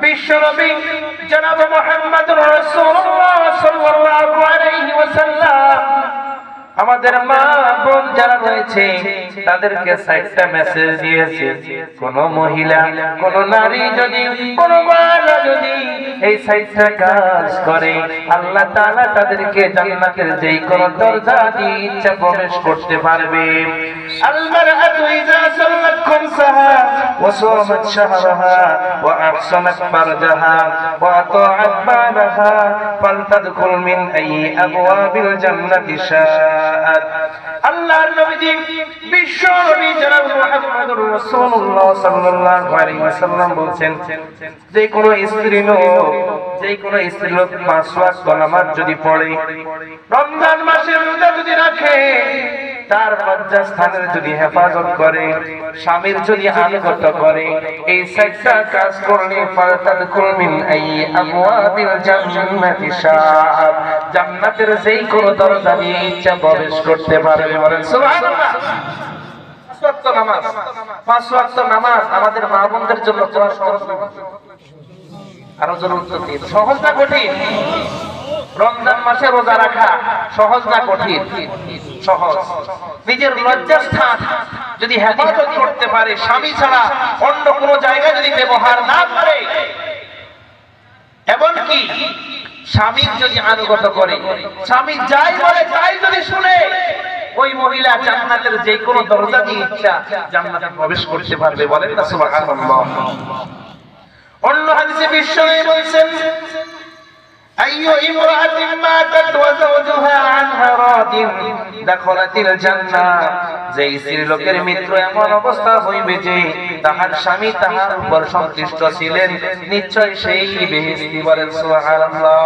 বিশ্বনবী জনাব মুহাম্মদুর রাসূলুল্লাহ সাল্লাল্লাহু আলাইহি ওয়াসাল্লাম আমাদের মা বোন যারা রয়েছে তাদেরকে 6টা মেসেজ দিয়েছে। কোন মহিলা কোন নারী যদি কোন বান্দা যদি এই 6টা কাজ করে আল্লাহ তাআলা তাদেরকে জান্নাতের যেই কোন দরজা দিয়ে ইচ্ছা প্রবেশ করতে পারবে। আল মারআতু ইযা সাল্লাত খামসাহা ওয়া সামাত শাহরাহা ওয়া আহসানাত ফারজাহা ওয়া আতাআত বালাহা ফালতাদখুল মিন আইয়ি আবওয়াবিল জান্নাতি শাআত। আল্লাহর নবীজি বিশ্ব নবী জনাব মুহাম্মদুর রাসূলুল্লাহ সাল্লাল্লাহু আলাইহি ওয়াসাল্লাম বলেন, যে কোন স্ত্রী লোক 5 ওয়াক্ত নামাজ যদি পড়ে, রমজান মাসে রোজা যদি রাখে, তার লজ্জাস্থানের যদি হেফাজত করে, স্বামীর যদি আনুগত্য করে, এই 6টা কাজ করলে ফালতাদখুল মিন আইয়ি আবওয়াবিল জান্নাতি শাআত, জান্নাতের যেই কোন দরজা দিয়ে ইচ্ছা প্রবেশ করতে পারবে। বলেন সুবহানাল্লাহ। 5 ওয়াক্ত নামাজ আমাদের মা বোনদের জন্য সহজ না, আরো জরুরি সহজ না কঠিন? রমজান মাসে রোজা রাখা সহজ না কঠিন? সহজ। নিজের লজ্জাস্থান যদি হেফাজত করতে পারে, স্বামী ছাড়া অন্য কোনো জায়গায় যদি ব্যবহার না করে, এমনকি স্বামীর যদি আনুগত্য করে, স্বামী যাই বলে তাই যদি শুনে, ওই মহিলা জান্নাতের যে কোনো দরজা দিয়ে ইচ্ছা জান্নাতে প্রবেশ করতে পারবে। বলেন না সুবহানাল্লাহ। অন্য হাদিসে বিশ্বনবী বলেছেন, আইয়ু ইমরাতিন মাতাত ওয়া যাওজুহা আনহা রাদিন দাখালাতিল জান্নাহ, যে স্ত্রী লোকের মৃত্যু এমন অবস্থা হইবে যে তাহার স্বামী তাহার উপর সন্তুষ্ট ছিলেন, নিশ্চয় সেই বেহেশতি। বলেন সুবহানাল্লাহ।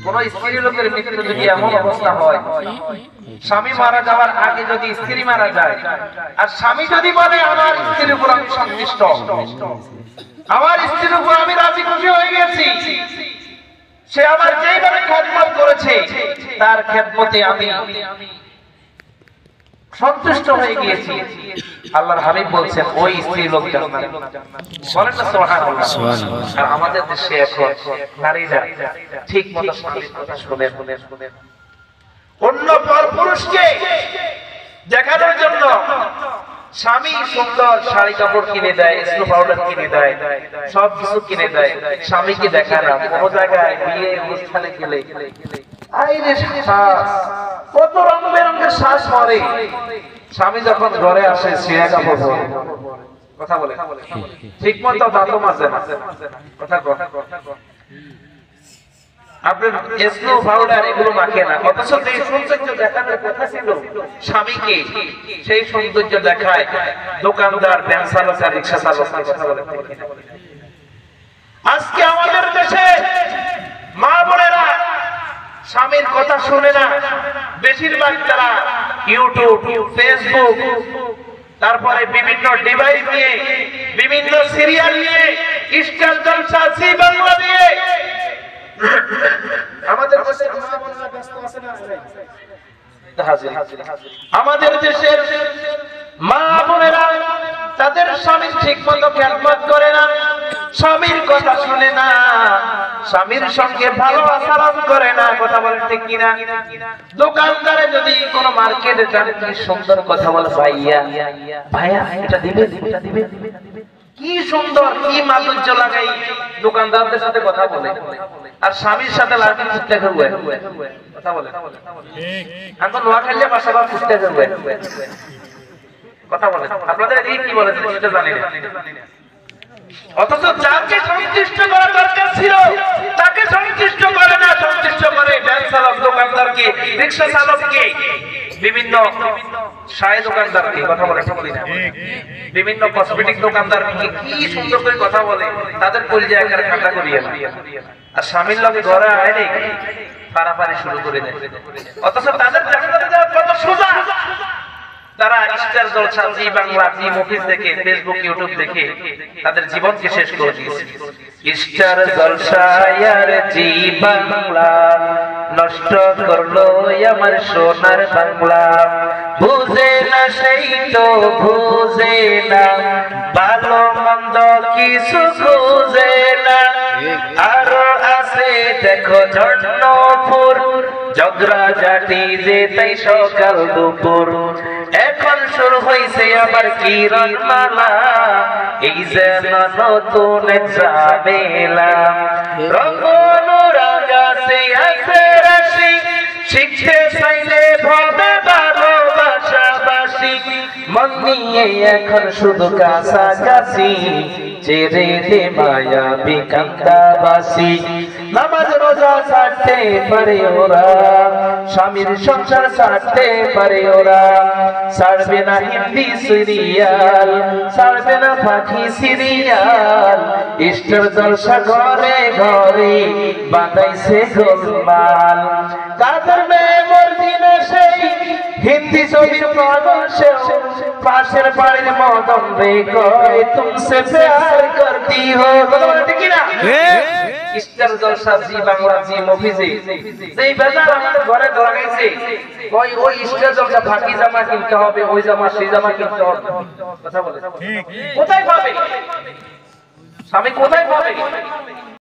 কোন স্ত্রী লোকের মৃত্যু যদি এমন অবস্থা হয়, স্বামী মারা যাওয়ার আগে যদি স্ত্রী মারা যায়, আর স্বামী যদি বলে আমার স্ত্রীর উপর আমি সন্তুষ্ট, আমার স্ত্রীর উপর আমি রাজি খুশি হয়ে গেছি, সে আমার যেইভাবে খেদমত করেছে তার খেদমতে আমি সন্তুষ্ট হয়ে গিয়েছি, আল্লাহর হাবিব বলছেন ওই স্ত্রী লোক জান্নাতে। বলেন না সুবহানাল্লাহ। আর আমাদের দেশে এখন নারীরা ঠিকমতো স্বামীর কথা শুনে অন্য পরপুরুষকে দেখানোর জন্য স্বামী সুন্দর শাড়ি কাপড় কিনে দেয়, স্নো পাউডার কিনে দেয়, সব কিছু কিনে দেয়, স্বামীকে দেখায় না। কোন জায়গায় বিয়ে অনুষ্ঠানে গেলে আইরে শ্বাস, কত রং বেরঙের শ্বাস মরে, স্বামী যখন ঘরে আসে ছিঁড়া কাপড় পরে, কথা বলে ঠিক মতো দাঁতও মাজে না, কথা আপনার স্নো পাউডার এগুলো মাখে না, অথচ যে সৌন্দর্য দেখানোর কথা ছিল স্বামীকে, সেই সৌন্দর্য দেখায় দোকানদার, ভ্যান চালক, রিকশা চালক। কথা বলে আজকে আমাদের দেশে মা বোনেরা স্বামীর কথা শুনে না, বেশিরভাগ তারা ইউটিউব, ফেসবুক, তারপরে বিভিন্ন ডিভাইস নিয়ে, বিভিন্ন সিরিয়াল নিয়ে, স্টার জলসা, জি বাংলা নিয়ে আমাদের দেশের মা বোনেরা ব্যস্ত আছে না? আমাদের দেশের মা বোনেরা তাদের স্বামীর ঠিক মতো খেদমত করে না, স্বামীর কথা শুনে না, স্বামীর সঙ্গে ভালো আচরণ করে না। কথা বলেন ঠিক কিনা? দোকানদারে যদি কোন মার্কেটে যান, কি সুন্দর কথা বলে, ভাইয়া ভাইয়া এটা দিবে, এটা দিবে, কি সুন্দর, কি মাধুর্য লাগাই দোকানদারদের সাথে কথা বলে, আর স্বামীর সাথে লাগে কুত্তা খেলবে। কথা বলে এখন নোয়া খেললে বাসাবার কুত্তা খেলবে। কথা বলে আপনাদের এই কি বলে সেটা জানি না, অথচ যাকে সন্তুষ্ট করা দরকার ছিল তাকে সন্তুষ্ট করে না, সন্তুষ্ট করে ভ্যান চালক, দোকানদারকে, রিকশা চালককে, বিভিন্ন শাড়ি দোকানদারকে। কথা বলে ঠিক না? বিভিন্ন কসমেটিক দোকানদারকে কি সুন্দর করে কথা বলে, তাদের কলিজা একবার ঠান্ডা করিয়ে না, আর স্বামীর লগে ঘরে আয়নি পারাপারি শুরু করে দেয়। অথচ তাদের জান্নাতে যাওয়া কত সোজা। তারা স্টার জলসা, জি বাংলা, জি মুভিজ দেখে, ফেসবুক, ইউটিউব দেখে তাদের জীবনকে শেষ করে দিয়েছে। স্টার জলসা আর জি বাংলা নষ্ট করলো আমার সোনার বাংলা। বুঝে না সেই তো বুঝে না, ভালো মন্দ কিছু খুঁজে না। আরো আছে দেখো জন্মপুর, ঝগড়াঝাটি যে তাই সকাল দুপুর। এখন শুরু হয়েছে আবার কিরণ মালা, এই যেন নতুন ঝামেলা। রঙনুরাগ আছে আছে রাশি, শিখতে চাইলে ভবে ভালোবাসাবাসি। মন নিয়ে এখন শুধু কাছাকাছি, চেরে দে মায়াবী কান্দাবাসি। নামাজ রোজা ছাড়তে পারে ওরা, স্বামীর সংসার ছাড়তে পারে ওরা। ছাড়বে না হিন্দি সিরিয়াল, ছাড়বে না পাখি সিরিয়াল। ইষ্টের জলসা ঘরে ঘরে বাঁধাইছে গোলমাল। কাদের মেয়ে মর্জি না সেই হিন্দি ছবির পাগল সে, পাশের বাড়ির মদন রে কয় তুমসে প্যার করতি হো। ঠিক না? ইস্টার জলসা জি বাংলা জি মুভি জি এই বাজার আমাদের ঘরে লাগাইছে। ওই ইস্টার জলসা ফাঁকি জামা কিনতে হবে, ওই জামা সেই জামা কিনতে হবে। কথা বলে কোথায় পাবে স্বামী, কোথায় পাবে?